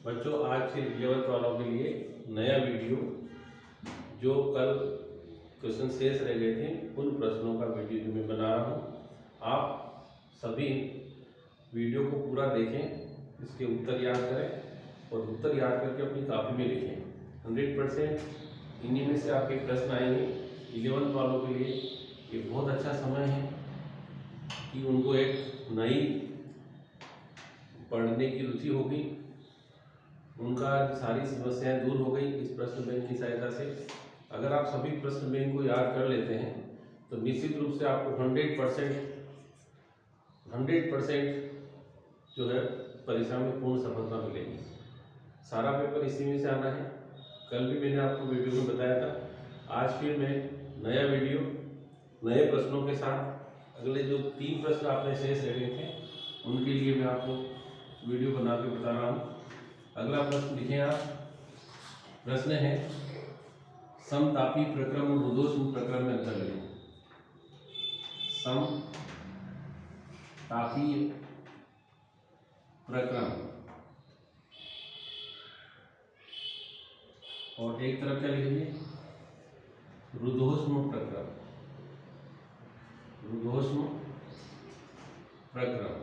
बच्चों, आज के 11th वालों के लिए नया वीडियो, जो कल क्वेश्चन शेष रह गए थे उन प्रश्नों का वीडियो जो मैं बना रहा हूँ। आप सभी वीडियो को पूरा देखें, इसके उत्तर याद करें और उत्तर याद करके अपनी कॉपी में लिखें। 100% इन्हीं में से आपके प्रश्न आएंगे। 11th वालों के लिए ये बहुत अच्छा समय है कि उनको एक नई पढ़ने की रुचि होगी, उनका सारी समस्याएं दूर हो गई इस प्रश्न बैंक की सहायता से। अगर आप सभी प्रश्न बैंक को याद कर लेते हैं तो निश्चित रूप से आपको 100% जो है परीक्षा में पूर्ण सफलता मिलेगी। सारा पेपर इसी में से आना है। कल भी मैंने आपको वीडियो में बताया था। आज फिर मैं नया वीडियो नए प्रश्नों के साथ, अगले जो 3 प्रश्न आपने शेष रह गए थे उनके लिए मैं आपको वीडियो बना के बता रहा हूँ। अगला प्रश्न लिखें आप। प्रश्न है, समतापी प्रक्रम और रुद्धोष्म प्रक्रम में अंतर लिखें। समतापी प्रक्रम और एक तरफ क्या लिखेंगे, रुद्धोष्म प्रक्रम। रुद्धोष्म प्रक्रम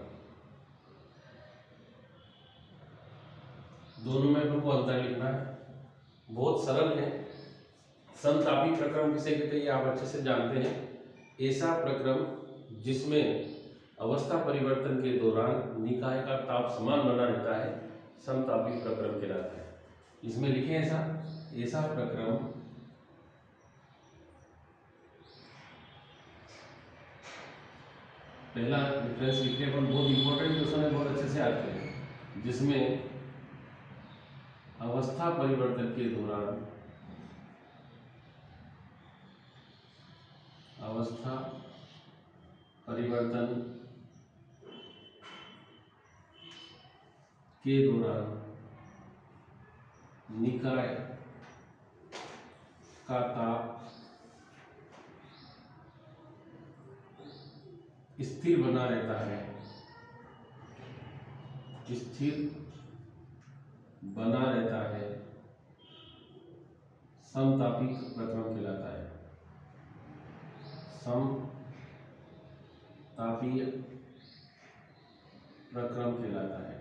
दोनों में आपको अंतर लिखना है। बहुत सरल है। समतापी प्रक्रम किसे कहते हैं, ये आप अच्छे से जानते हैं। ऐसा प्रक्रम जिसमें अवस्था परिवर्तन के दौरान निकाय का ताप समान बना रहता है, समतापी प्रक्रम कहलाता है। इसमें लिखें ऐसा प्रक्रम पहला डिफरेंस लिखने पर बहुत इंपॉर्टेंट क्वेश्चन है, बहुत अच्छे से याद करें। जिसमें अवस्था परिवर्तन के दौरान अवस्था परिवर्तन के दौरान निकाय का ताप स्थिर बना रहता है, स्थिर बना रहता है, समतापी प्रक्रम कहलाता है। समतापीय प्रक्रम कहलाता है।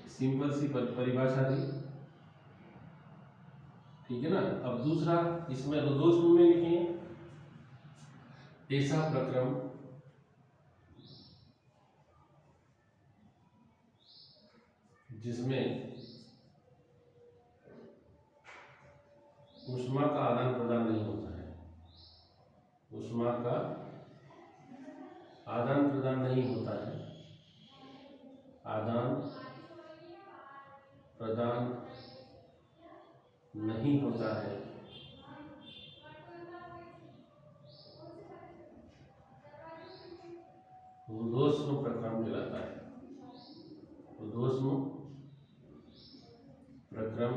सिंपल सी परिभाषा थी, ठीक है ना। अब दूसरा, इसमें रुद्धोष्म में लिखिए ऐसा प्रक्रम जिसमें ऊष्मा का आदान प्रदान नहीं होता है। ऊष्मा का आदान प्रदान नहीं होता है, आदान प्रदान नहीं होता है, रुद्धोष्म प्रक्रम कहलाता है। रुद्धोष्म प्रक्रम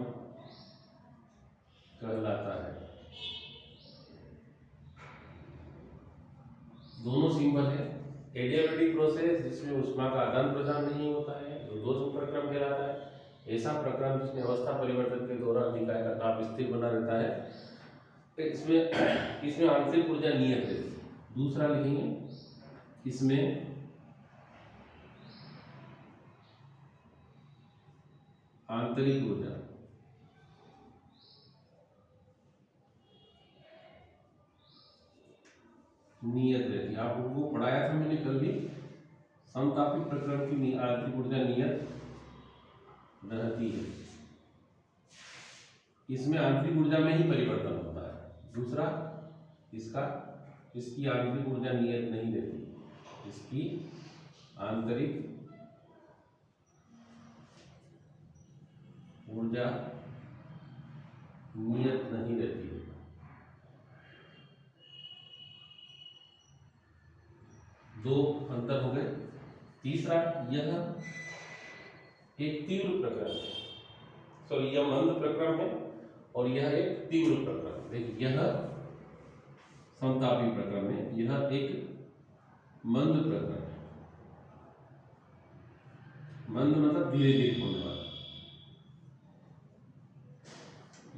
कहलाता है। दोनों सिंपल है। एडियाबेटिक प्रोसेस जिसमें ऊष्मा का आदान प्रदान नहीं होता है, रुद्धोष्म प्रक्रम कहलाता है। ऐसा प्रक्रम जिसमें अवस्था परिवर्तन के दौरान निकाय का ताप स्थिर बना रहता है। इसमें आंतरिक ऊर्जा नियत रहती है। दूसरा लिखेंगे, इसमें आंतरिक ऊर्जा नियत रहती है। आपको पढ़ाया था मैंने कल भी, समतापी प्रक्रम की आंतरिक ऊर्जा नियत रहती है। इसमें आंतरिक ऊर्जा में ही परिवर्तन होता है। दूसरा, इसकी आंतरिक ऊर्जा नियत नहीं रहती। इसकी आंतरिक ऊर्जा नियत नहीं रहती है। दो अंतर हो गए। तीसरा, यह एक तीव्र प्रक्रम है, सॉरी यह मंद प्रक्रम है और यह एक तीव्र प्रक्रम। देखिए, यह समतापी प्रक्रम है, यह एक मंद प्रक्रम है। मंद मतलब धीरे धीरे होने वाला।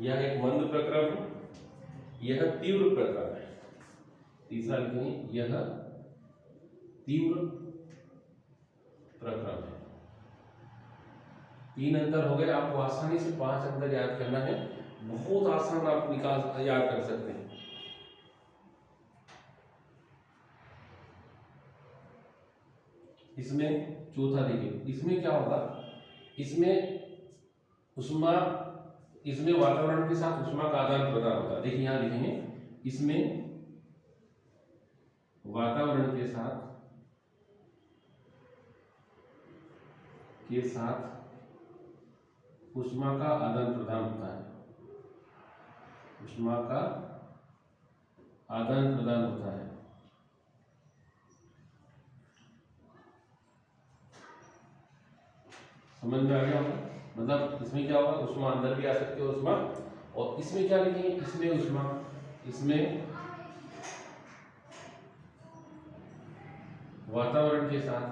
यह एक मंद प्रक्रम है, यह तीव्र प्रक्रम है। तीसरा लिखेंगे, यह तीव्र प्रक्रम है। 3 अंतर हो गए। आपको आसानी से 5 अंतर याद करना है, बहुत आसान, आप याद कर सकते हैं। इसमें चौथा देखिए, इसमें क्या होगा, इसमें उष्मा, इसमें वातावरण के साथ उष्मा का आदान प्रदान होता है। देखिए यहां लिखेंगे, इसमें वातावरण के साथ उष्मा का आदान प्रदान होता है। उष्मा का आदान प्रदान होता है। समझ में आ गया होगा? मतलब इसमें क्या होगा, उष्मा अंदर भी आ सकती है उष्मा, और इसमें क्या लिखेंगे, इसमें उष्मा, इसमें वातावरण के साथ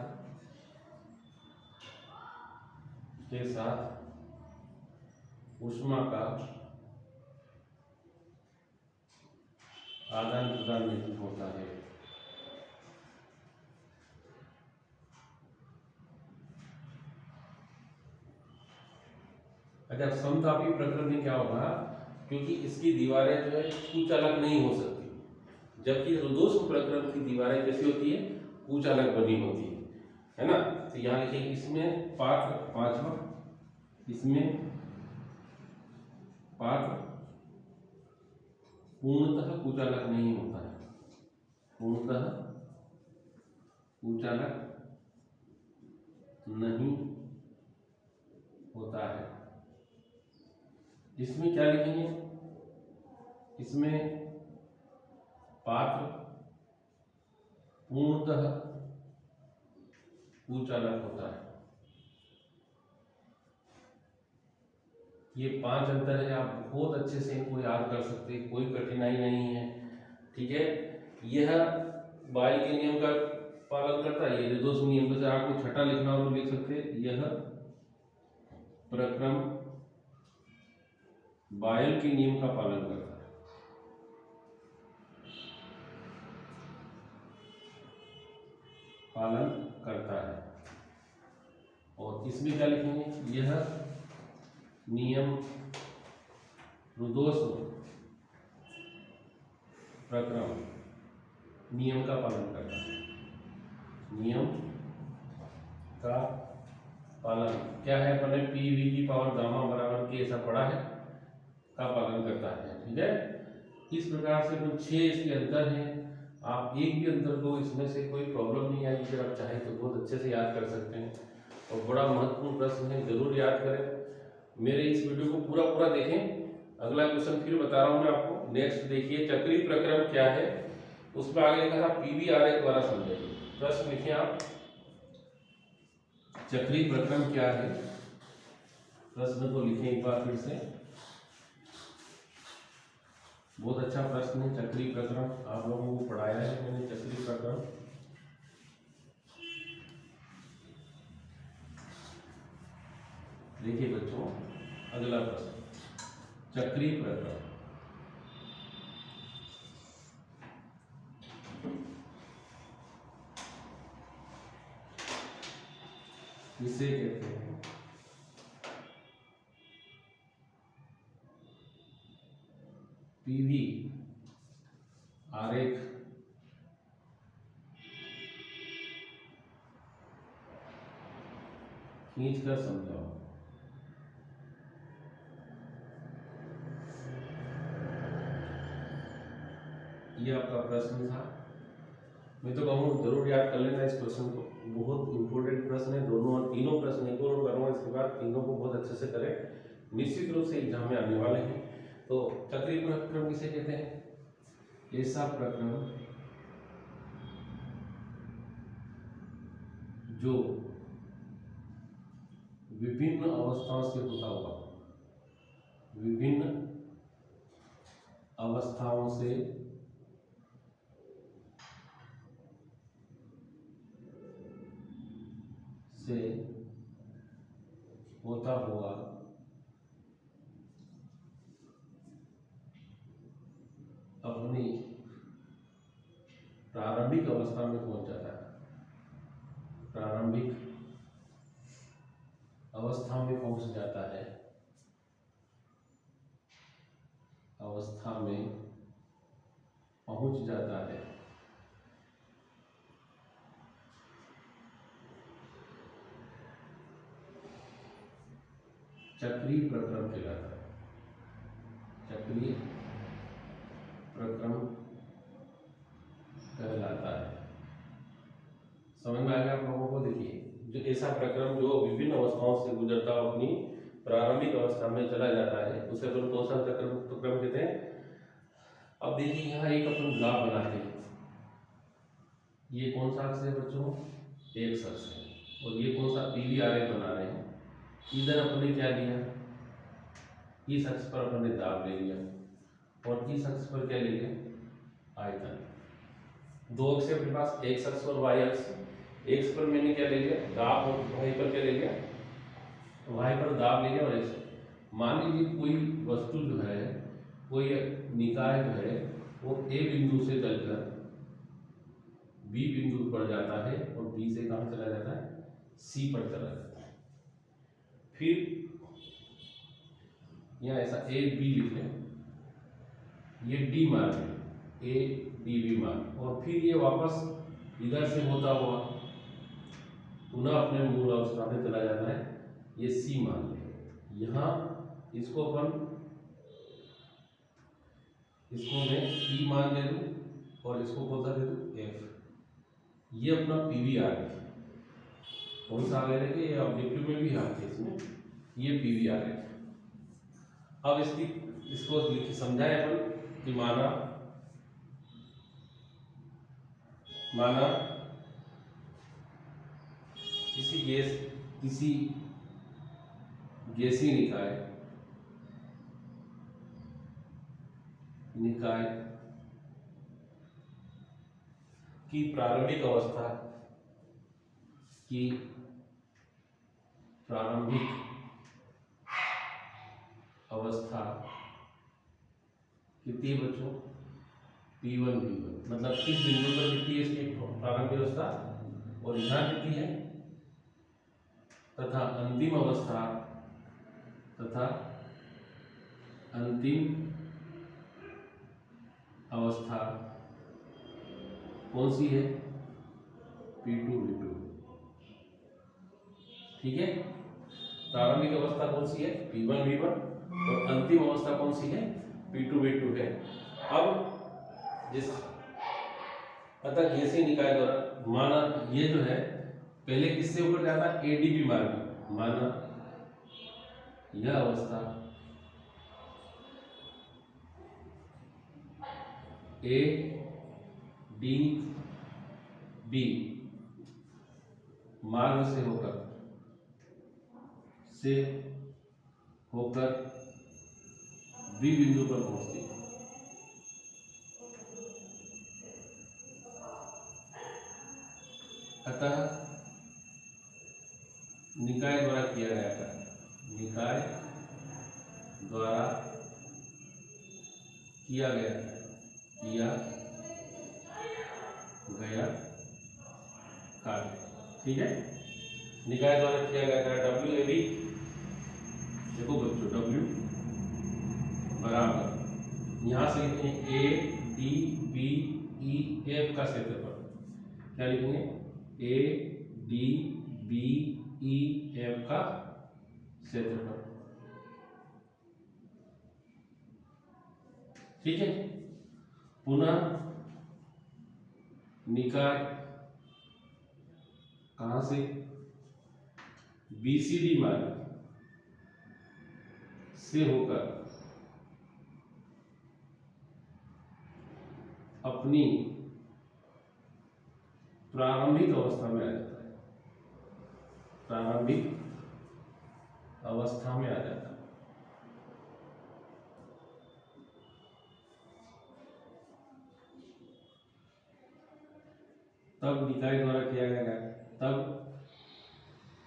उष्मा का आदान प्रदान नहीं होता है। अच्छा, समतापी प्रक्रम में क्या होगा, क्योंकि इसकी दीवारें जो है कुछ अलग नहीं हो सकती, जबकि रुद्धोष्म प्रक्रम की दीवारें कैसी होती है, कुछ अलग बनी होती है ना। तो यहाँ लिखिए, इसमें पात्र, पांचवा, इसमें पात्र पूर्णतः कुचालक नहीं होता है। पूर्णतः कुचालक नहीं होता है। इसमें क्या लिखेंगे, इसमें पात्र पूर्णतः कुचालक होता है। ये 5 अंतर है, आप बहुत अच्छे से इनको याद कर सकते हैं, कोई कठिनाई नहीं है, ठीक है। यह बायल के नियम का पालन करता है, ये रुद्धोष्म नियम का। आपको छठा लिखना हो तो लिख सकते हैं, यह प्रक्रम बायल के नियम का पालन करता है। पालन करता है। और इसमें क्या लिखेंगे, यह नियम रुद्धोष्म प्रक्रम नियम का पालन करता है। नियम का पालन क्या है, अपने पीवी की पावर गामा बराबर के, ऐसा पढ़ा है, का पालन करता है, ठीक है। इस प्रकार से कुल 6 इसके अंतर हैं। आप एक भी अंतर को, इसमें से कोई प्रॉब्लम नहीं आएगी, अगर आप चाहें तो बहुत अच्छे से याद कर सकते हैं। और बड़ा महत्वपूर्ण प्रश्न है, जरूर याद करें। मेरे इस वीडियो को पूरा देखें। अगला क्वेश्चन फिर बता रहा हूँ मैं आपको। नेक्स्ट देखिए, चक्रीय प्रक्रम क्या है, उसमें आगे लिखा था पीवी आरेख द्वारा समझाइए। प्रश्न लिखिए आप, चक्रीय प्रक्रम क्या है, प्रश्न को लिखें एक बार फिर से। बहुत अच्छा प्रश्न है, चक्रीय प्रक्रम आप लोगों को पढ़ाया है मैंने, चक्रीय प्रक्रम। देखिए बच्चों, अगला प्रश्न, चक्रीय प्रक्रम किसे कहते हैं? पीवी आरेख खींचकर समझाओ। ये आपका प्रश्न था। मैं तो कहूँ जरूर याद कर लेना इस प्रश्न को, बहुत इंपॉर्टेंट प्रश्न है। दोनों और तीनों प्रश्न एक और करूँगा, इसके बाद तीनों को बहुत अच्छे से करें, निश्चित रूप से एग्जाम में आने वाले हैं। तो चक्रीय प्रक्रम किसे कहते हैं? ऐसा प्रक्रम जो विभिन्न अवस्थाओं से होता हुआ, विभिन्न अवस्थाओं से होता हुआ अपनी प्रारंभिक अवस्था में पहुंच जाता है, प्रारंभिक अवस्था में पहुंच जाता है, अवस्था में पहुंच जाता है, चक्रीय प्रक्रम कहलाता है, चक्रीय प्रक्रम कहलाता है। समझ में आ गया आप लोगों को? देखिए, जो ऐसा प्रक्रम जो विभिन्न अवस्थाओं से गुजरता हुआ अपनी प्रारंभिक अवस्था में चला जाता है उसे अपन कौन सा प्रक्रम कहते हैं? अब देखिए, यहाँ एक अपन ग्राफ बनाते हैं। ये कौन सा अक्ष है बच्चों? एक्स अक्ष है। और ये कौन सा पीवी आरेख बना रहे हैं? इधर अपने क्या लिया? इस अक्ष पर अपने दाब ले लिया और इस अक्ष पर क्या ले लिया? आयतन। दो अक्ष है अपने पास, एक्स अक्ष और वाई अक्ष। एक्स पर मैंने क्या ले लिया? दाब। और वाई पर क्या ले लिया? वाई पर दाब ले लिया। और एक्स, मान लीजिए कोई वस्तु जो है, कोई निकाय जो है वो ए बिंदु से चलकर बी बिंदु पर जाता है और बी से कहाँ चला जाता है? सी पर चला जाता है। फिर यहाँ ऐसा ए बी लिख लें, ये डी मार्ग है, ए डी बी मार्ग। और फिर ये वापस इधर से होता हुआ पुनः अपने मूल अवस्था में चला जाता है, ये सी मान लें। यहाँ इसको अपन, इसको मैं ई मान ले लूँ और इसको कौन सा दे दूँ? एफ। ये अपना पीवी आर है। कौन सा आ गया? ये ऑब्जेक्टिव में भी आते हैं इसमें, ये पीवी आर है। अब इसको समझाएं अपन कि माना किसी गैसीय निकाय की प्रारंभिक अवस्था कितनी है बच्चों? P1 V1। मतलब किस बिंदु पर कितनी है इसकी प्रारंभिक अवस्था और यहाँ कितनी है, तथा अंतिम अवस्था कौन सी है? P2 V2। ठीक है, प्रारंभिक अवस्था कौन सी है? P1 V1 और अंतिम अवस्था कौन सी है? P2 V2 है। अब जिस अतः गैसीय निकाय द्वारा माना ये जो है पहले किससे ऊपर जाता है? एडीबी मार्ग। माना यह अवस्था ए डी बी मार्ग से होकर बी बिंदु पर पहुंचती है। अतः निकाय द्वारा किया गया कार्य, निकाय द्वारा किया गया कार्य, ठीक है। निकाय द्वारा किया गया कार्य डब्ल्यू ए बी, देखो बच्चों डब्ल्यू बराबर यहाँ से लिखेंगे A D B E F का क्षेत्रफल। क्या लिखेंगे? A D B E F का क्षेत्रफल। ठीक है। पुनः निकाय कहां से? बीसीडी मार्ग से होकर अपनी प्रारंभिक अवस्था में आ जाता है, प्रारंभिक अवस्था में आ जाता है। तब निकाय द्वारा किया गया, तब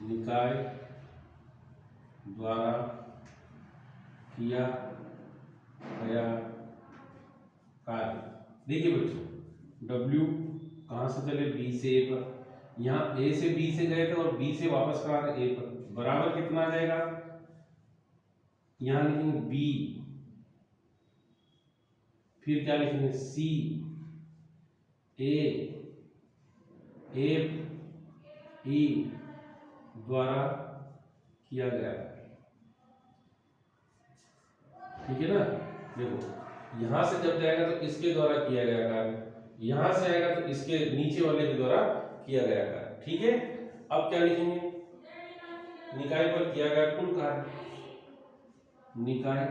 निकाय द्वारा किया गया कार्य। देखिए बच्चों, W कहाँ से चले, B से A पर, यहाँ A से B से गए थे और B से वापस कहाँ आ रहे A पर, बराबर कितना आ जाएगा, यहाँ लिखेंगे B, फिर क्या लिखेंगे C, A, F, E द्वारा किया गया। ठीक है ना। देखो यहां से जब जाएगा तो इसके द्वारा किया गया कार्य, यहां से आएगा तो इसके नीचे वाले के द्वारा किया गया कार्य। ठीक है। अब क्या लिखेंगे, निकाय पर किया गया कुल कार्य, निकाय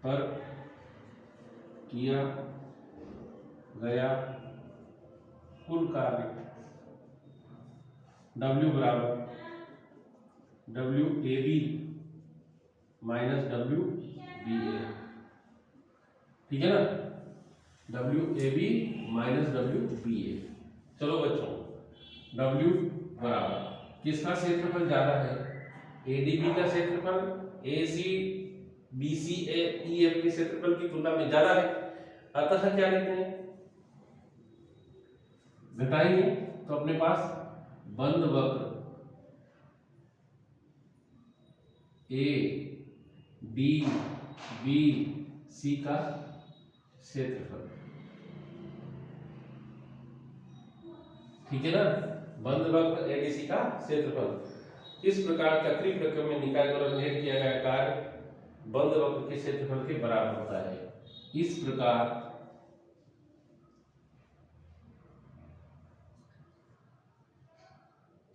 पर किया गया कुल कार्य W बराबर WAB माइनस WBA। ठीक है ना, WAB माइनस WBA। चलो बच्चों, W बराबर किसका क्षेत्रफल ज्यादा है, ADB का क्षेत्रफल AC BCA EF के क्षेत्रफल की तुलना में ज्यादा है, अतः क्या लिखते हैं, घटाएंगे तो अपने पास बंद वक्र ADBC का क्षेत्रफल। ठीक है ना, बंद वक्र ADC का क्षेत्रफल। इस प्रकार चक्रीय प्रक्रम में निकाय द्वारा निर्णय किया गया कार्य बंद वक्र के क्षेत्रफल के बराबर होता है। इस प्रकार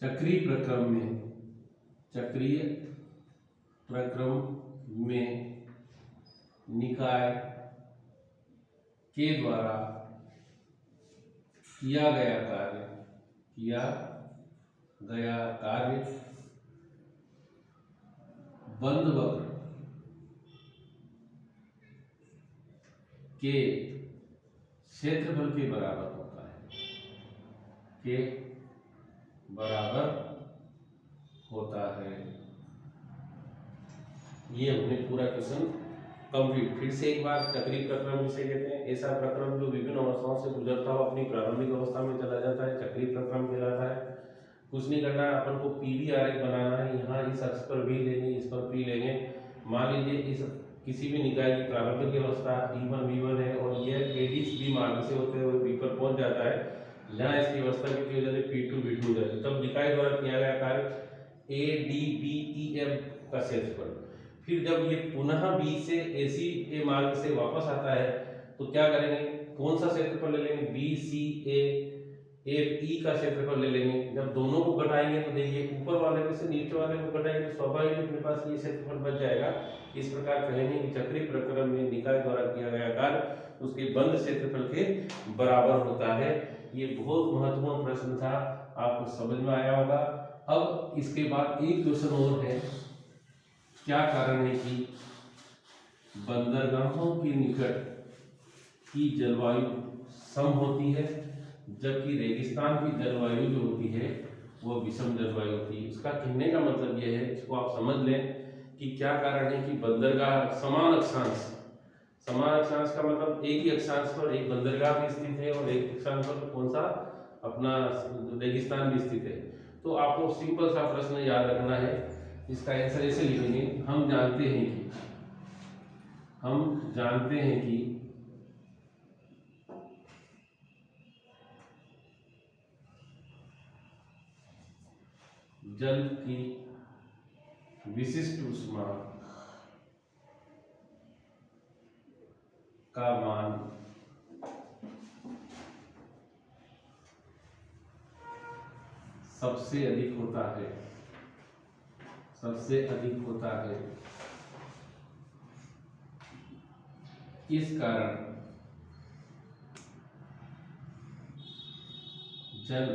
चक्रीय प्रक्रम में निकाय के द्वारा किया गया कार्य बंद वक्र के क्षेत्रफल के बराबर होता है, के बराबर होता है। ये हमने पूरा क्वेश्चन कंप्लीट। फिर से एक बार, चक्रीय प्रक्रम जिसे कहते हैं ऐसा प्रक्रम जो विभिन्न अवस्थाओं से गुजरता हो अपनी प्रारंभिक अवस्था में चला जाता है, चक्रीय प्रक्रम कहलाता है। कुछ नहीं करना है, अपन को पीवी आरेख बनाना है। यहाँ इस अक्ष पर भी लेंगे, इस पर पी लेंगे। मान लीजिए इस किसी भी निकाय की प्रारंभिक अवस्था E1 V1 है और ये ADB मार्ग से होते हुए B पर पहुंच जाता है, जहाँ इसकी अवस्था की वजह से P2 V2 हो जाती है। तब निकाय द्वारा किया गया कार्य ADBEF का क्षेत्रफल। फिर जब ये पुनः B से AC मार्ग से वापस आता है तो क्या करेंगे, कौन सा क्षेत्रफल ले लेंगे, BCA FE का क्षेत्रफल ले लेंगे। जब दोनों को घटाएंगे तो देखिए ऊपर वाले में से नीचे वाले को घटाएंगे तो स्वाभाविक अपने पास ये क्षेत्रफल बच जाएगा। इस प्रकार कहेंगे कि चक्रीय प्रक्रम में निकाय द्वारा किया गया कार्य उसके बंद क्षेत्रफल के बराबर होता है। ये बहुत महत्वपूर्ण प्रश्न था, आपको समझ में आया होगा। अब इसके बाद एक क्वेश्चन और है, क्या कारण है कि बंदरगाहों के निकट की जलवायु सम होती है जबकि रेगिस्तान की जलवायु जो होती है वो विषम जलवायु होती है। इसका कहने का मतलब यह है, इसको आप समझ लें कि क्या कारण है कि बंदरगाह समान अक्षांश का मतलब एक ही अक्षांश पर एक बंदरगाह भी स्थित है और एक अक्षांश पर कौन सा अपना रेगिस्तान भी स्थित है। तो आपको सिंपल सा प्रश्न याद रखना है, इसका आंसर ऐसे लिखेंगे, हम जानते हैं कि जल की विशिष्ट ऊष्मा का मान सबसे अधिक होता है। इस कारण जल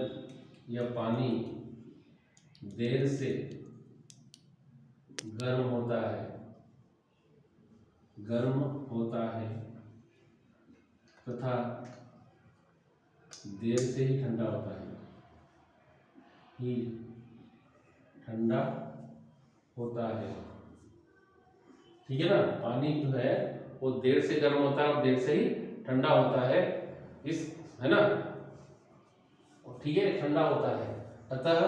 या पानी देर से गर्म होता है तथा देर से ही ठंडा होता है। होता है। ठीक है ना, पानी जो है वो देर से गर्म होता है और देर से ही ठंडा होता है, इस है ना, ठीक है, ठंडा होता है। अतः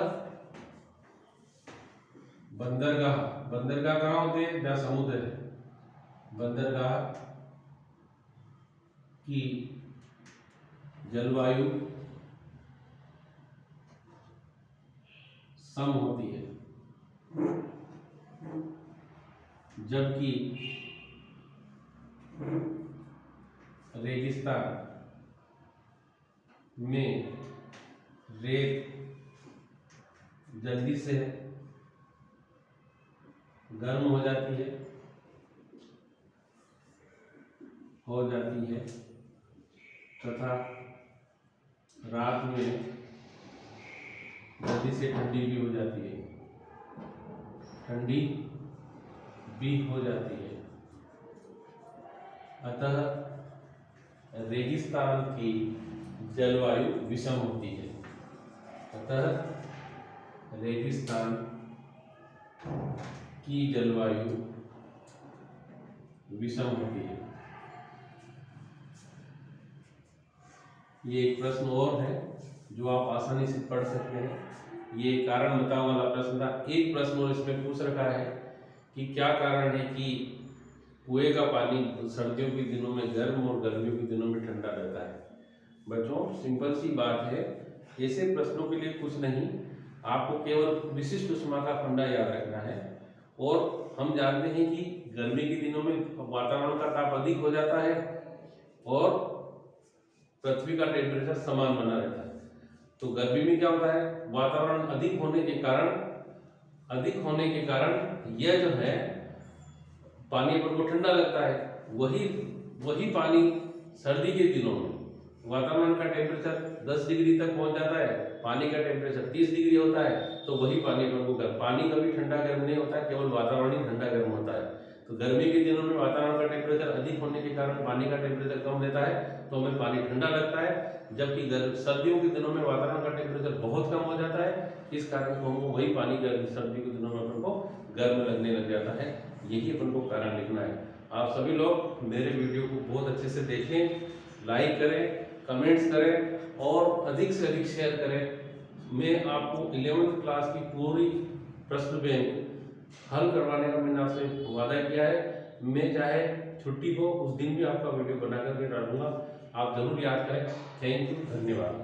बंदरगाह, बंदरगाह कहाँ होते हैं, जहाँ समुद्र है, बंदरगाह की जलवायु सम होती है, जबकि रेगिस्तान में रेत जल्दी से गर्म हो जाती है तथा रात में जल्दी से ठंडी भी हो जाती है, अतः रेगिस्तान की जलवायु विषम होती है, रेगिस्तान की जलवायु विषम होती है। ये एक प्रश्न और है जो आप आसानी से पढ़ सकते हैं, ये कारण बताओ वाला प्रश्न था। एक प्रश्न और इसमें पूछ रखा है कि क्या कारण है कि कुएं का पानी सर्दियों के दिनों में गर्म और गर्मियों के दिनों में ठंडा रहता है। बच्चों सिंपल सी बात है, ऐसे प्रश्नों के लिए कुछ नहीं, आपको केवल विशिष्ट ऊष्मा का फंडा याद रखना है। और हम जानते हैं कि गर्मी के दिनों में वातावरण का ताप अधिक हो जाता है और पृथ्वी का टेम्परेचर समान बना रहता है। तो गर्मी में क्या होता है, वातावरण अधिक होने के कारण यह जो है पानी अपन को ठंडा लगता है। वही पानी सर्दी के दिनों में वातावरण का टेम्परेचर 10 डिग्री तक पहुंच जाता है, पानी का टेम्परेचर 30 डिग्री होता है, तो वही पानी अपन को पानी कभी ठंडा गर्म नहीं होता है, केवल वातावरण ही ठंडा गर्म होता है। तो गर्मी के दिनों में वातावरण का टेम्परेचर अधिक होने के कारण पानी का टेम्परेचर कम रहता है, तो हमें पानी ठंडा लगता है, जबकि सर्दियों के दिनों में वातावरण का टेम्परेचर बहुत कम हो जाता है, इस कारण को हमको वही पानी सर्दी के दिनों में अपन को गर्म लगने लग जाता है। यही अपन को कारण लिखना है। आप सभी लोग मेरे वीडियो को बहुत अच्छे से देखें, लाइक करें, कमेंट्स करें और अधिक से अधिक शेयर करें। मैं आपको 11वीं क्लास की पूरी प्रश्न बैंक हल करवाने का मैंने आपसे वादा किया है। मैं चाहे छुट्टी हो उस दिन भी आपका वीडियो बना करके डालूंगा, आप जरूर याद करें। थैंक यू, धन्यवाद।